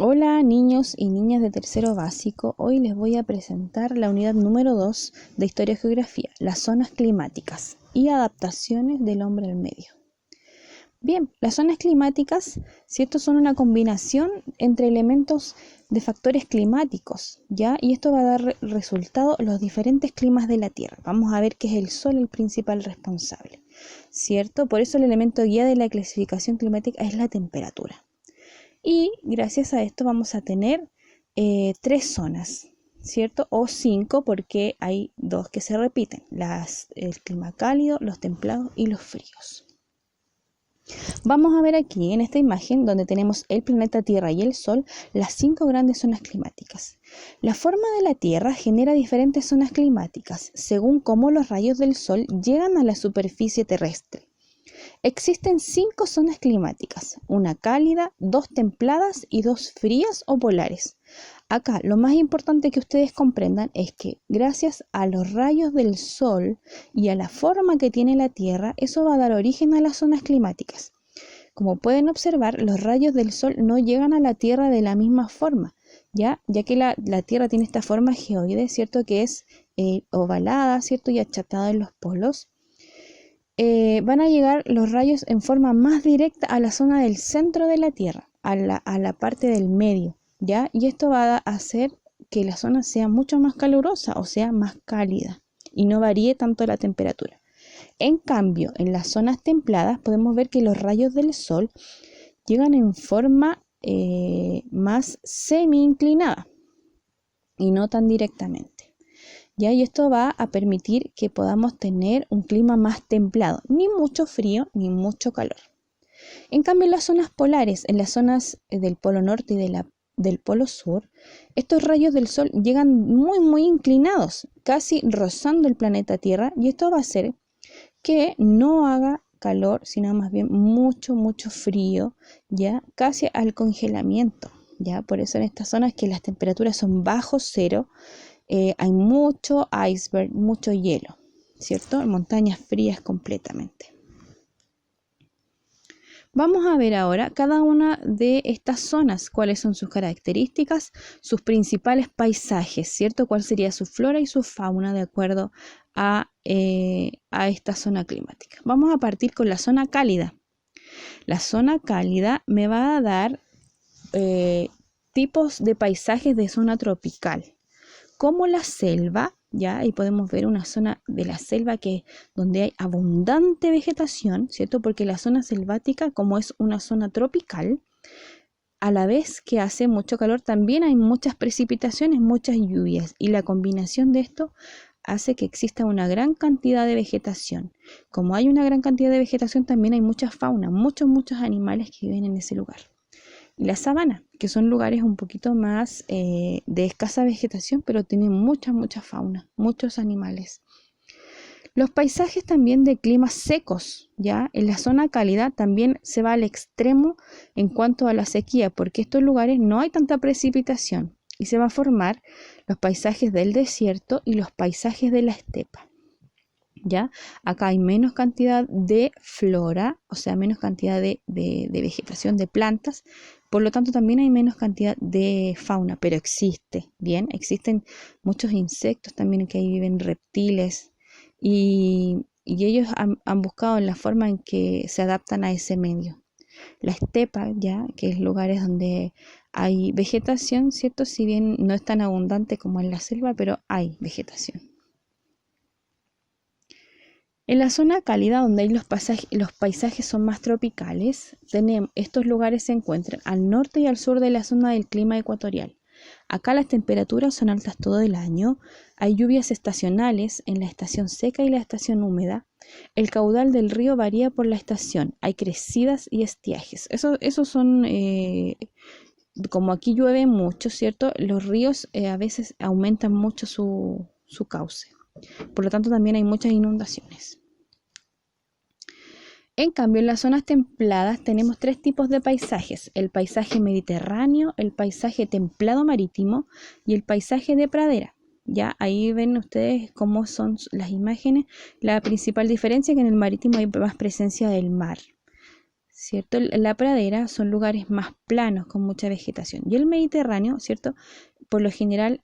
Hola niños y niñas de tercero básico, hoy les voy a presentar la unidad número 2 de Historia y Geografía, las zonas climáticas y adaptaciones del hombre al medio. Bien, las zonas climáticas, ¿cierto? Son una combinación entre elementos de factores climáticos, ¿ya? Y esto va a dar resultado los diferentes climas de la Tierra. Vamos a ver que es el Sol el principal responsable, ¿cierto? Por eso el elemento guía de la clasificación climática es la temperatura. Y gracias a esto vamos a tener 3 zonas, ¿cierto? O 5 porque hay 2 que se repiten, el clima cálido, los templados y los fríos. Vamos a ver aquí en esta imagen donde tenemos el planeta Tierra y el Sol, las 5 grandes zonas climáticas. La forma de la Tierra genera diferentes zonas climáticas según cómo los rayos del Sol llegan a la superficie terrestre. Existen 5 zonas climáticas, una cálida, 2 templadas y 2 frías o polares. Acá lo más importante que ustedes comprendan es que gracias a los rayos del Sol y a la forma que tiene la Tierra, eso va a dar origen a las zonas climáticas. Como pueden observar, los rayos del Sol no llegan a la Tierra de la misma forma, ya que la Tierra tiene esta forma geoide, ¿cierto? Que es ovalada, ¿cierto? Y achatada en los polos. Van a llegar los rayos en forma más directa a la zona del centro de la Tierra, a la parte del medio, ¿ya? Y esto va a hacer que la zona sea mucho más calurosa, o sea, más cálida, y no varíe tanto la temperatura. En cambio, en las zonas templadas podemos ver que los rayos del Sol llegan en forma más semi-inclinada y no tan directamente. Y esto va a permitir que podamos tener un clima más templado, ni mucho frío ni mucho calor. En cambio, en las zonas polares, en las zonas del polo norte y del polo sur, estos rayos del Sol llegan muy inclinados, casi rozando el planeta Tierra, y esto va a hacer que no haga calor, sino más bien mucho frío, ya casi al congelamiento. Ya por eso en estas zonas que las temperaturas son bajo cero, hay mucho iceberg, mucho hielo, ¿cierto? Montañas frías completamente. Vamos a ver ahora cada una de estas zonas, cuáles son sus características, sus principales paisajes, ¿cierto? Cuál sería su flora y su fauna de acuerdo a esta zona climática. Vamos a partir con la zona cálida. La zona cálida me va a dar tipos de paisajes de zona tropical, como la selva, ya ahí podemos ver una zona de la selva donde hay abundante vegetación, ¿cierto? Porque la zona selvática, como es una zona tropical, a la vez que hace mucho calor, también hay muchas precipitaciones, muchas lluvias, y la combinación de esto hace que exista una gran cantidad de vegetación. Como hay una gran cantidad de vegetación, también hay mucha fauna, muchos animales que viven en ese lugar. Y la sabana, que son lugares un poquito más de escasa vegetación, pero tienen mucha fauna, muchos animales. Los paisajes también de climas secos, ya en la zona cálida también se va al extremo en cuanto a la sequía, porque estos lugares no hay tanta precipitación y se va a formar los paisajes del desierto y los paisajes de la estepa. ¿Ya? Acá hay menos cantidad de flora, o sea, menos cantidad de vegetación, de plantas, por lo tanto también hay menos cantidad de fauna, pero existen muchos insectos también que ahí viven, reptiles, y ellos han buscado la forma en que se adaptan a ese medio. La estepa, ya, que es lugares donde hay vegetación, ¿cierto? Si bien no es tan abundante como en la selva, pero hay vegetación. En la zona cálida, donde hay los paisajes son más tropicales, estos lugares se encuentran al norte y al sur de la zona del clima ecuatorial. Acá las temperaturas son altas todo el año, hay lluvias estacionales en la estación seca y la estación húmeda. El caudal del río varía por la estación, hay crecidas y estiajes. Esos son, como aquí llueve mucho, ¿cierto? Los ríos a veces aumentan mucho su cauce. Por lo tanto, también hay muchas inundaciones. En cambio, en las zonas templadas tenemos 3 tipos de paisajes: el paisaje mediterráneo, el paisaje templado marítimo y el paisaje de pradera. Ya ahí ven ustedes cómo son las imágenes. La principal diferencia es que en el marítimo hay más presencia del mar, ¿cierto? La pradera son lugares más planos con mucha vegetación. Y el Mediterráneo, ¿cierto? Por lo general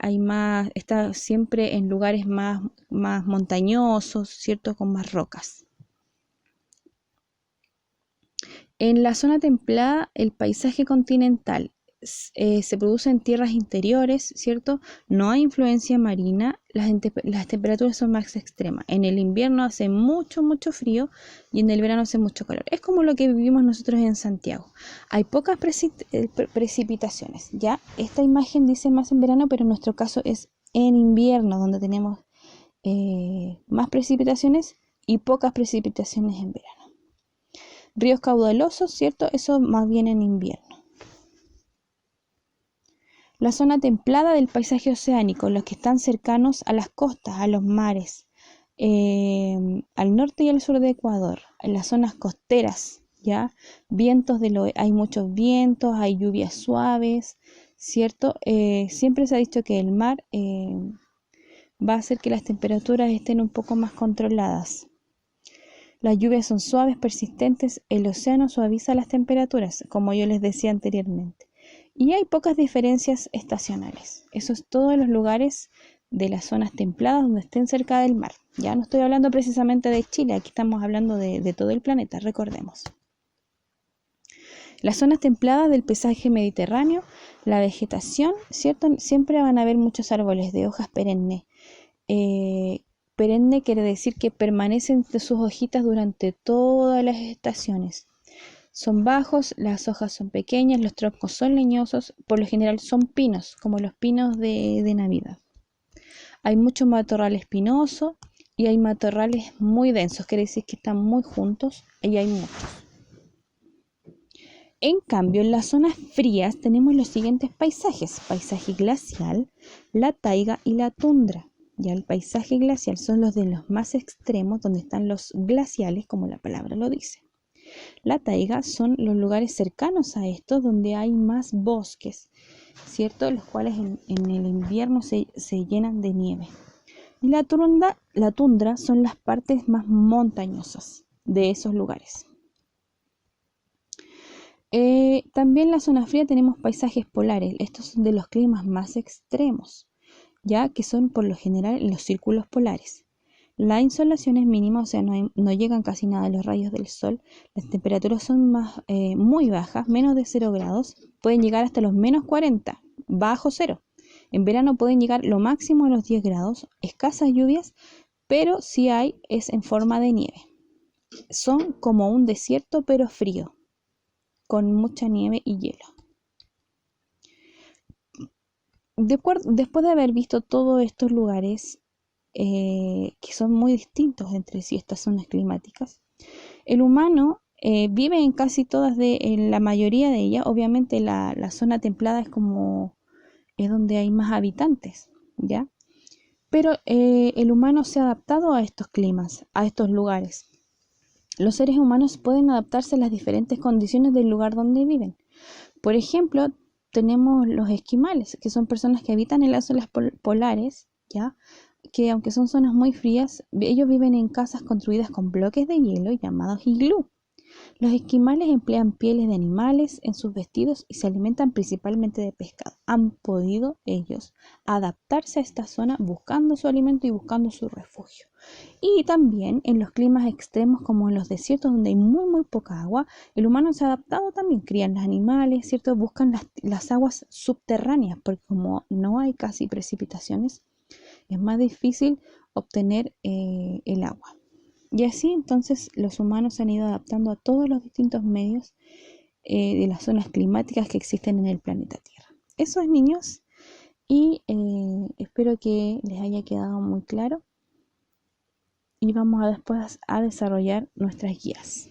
está siempre en lugares más montañosos, ¿cierto? Con más rocas. En la zona templada, el paisaje continental se produce en tierras interiores, ¿cierto? No hay influencia marina, las temperaturas son más extremas. En el invierno hace mucho frío y en el verano hace mucho calor. Es como lo que vivimos nosotros en Santiago. Hay pocas precipitaciones, ¿ya? Esta imagen dice más en verano, pero en nuestro caso es en invierno, donde tenemos más precipitaciones y pocas precipitaciones en verano. Ríos caudalosos, ¿cierto? Eso más bien en invierno. La zona templada del paisaje oceánico, los que están cercanos a las costas, a los mares, al norte y al sur de Ecuador, en las zonas costeras, ¿ya? Hay muchos vientos, hay lluvias suaves, ¿cierto? Siempre se ha dicho que el mar va a hacer que las temperaturas estén un poco más controladas. Las lluvias son suaves, persistentes, el océano suaviza las temperaturas, como yo les decía anteriormente. Y hay pocas diferencias estacionales. Eso es todo en los lugares de las zonas templadas donde estén cerca del mar. Ya no estoy hablando precisamente de Chile, aquí estamos hablando de todo el planeta, recordemos. Las zonas templadas del paisaje mediterráneo, la vegetación, ¿cierto? Siempre van a haber muchos árboles de hojas perennes. Perenne quiere decir que permanecen de sus hojitas durante todas las estaciones. Son bajos, las hojas son pequeñas, los troncos son leñosos, por lo general son pinos, como los pinos de Navidad. Hay mucho matorral espinoso y hay matorrales muy densos, quiere decir que están muy juntos y hay muchos. En cambio, en las zonas frías tenemos los siguientes paisajes: paisaje glacial, la taiga y la tundra. Ya el paisaje glacial son los de los más extremos, donde están los glaciales, como la palabra lo dice. La taiga son los lugares cercanos a estos, donde hay más bosques, ¿cierto? Los cuales en el invierno se llenan de nieve. Y la tundra son las partes más montañosas de esos lugares. También en la zona fría tenemos paisajes polares. Estos son de los climas más extremos, ya que son por lo general en los círculos polares. La insolación es mínima, o sea, no llegan casi nada a los rayos del sol. Las temperaturas son muy bajas, menos de 0 grados, pueden llegar hasta los menos 40, bajo cero. En verano pueden llegar lo máximo a los 10 grados, escasas lluvias, pero si hay es en forma de nieve. Son como un desierto pero frío, con mucha nieve y hielo. Después de haber visto todos estos lugares que son muy distintos entre sí, estas zonas climáticas, el humano vive en casi todas, en la mayoría de ellas. Obviamente la zona templada es donde hay más habitantes, ¿ya? Pero el humano se ha adaptado a estos climas, a estos lugares. Los seres humanos pueden adaptarse a las diferentes condiciones del lugar donde viven. Por ejemplo, tenemos los esquimales, que son personas que habitan en las zonas polares, ¿ya? Que aunque son zonas muy frías, ellos viven en casas construidas con bloques de hielo llamados iglú. Los esquimales emplean pieles de animales en sus vestidos y se alimentan principalmente de pescado. Han podido ellos adaptarse a esta zona buscando su alimento y buscando su refugio. Y también en los climas extremos, como en los desiertos donde hay muy poca agua, el humano se ha adaptado también, crían los animales, ¿cierto? Buscan las aguas subterráneas, porque como no hay casi precipitaciones, es más difícil obtener el agua. Y así entonces los humanos se han ido adaptando a todos los distintos medios de las zonas climáticas que existen en el planeta Tierra. Eso es, niños, y espero que les haya quedado muy claro. Y vamos después a desarrollar nuestras guías.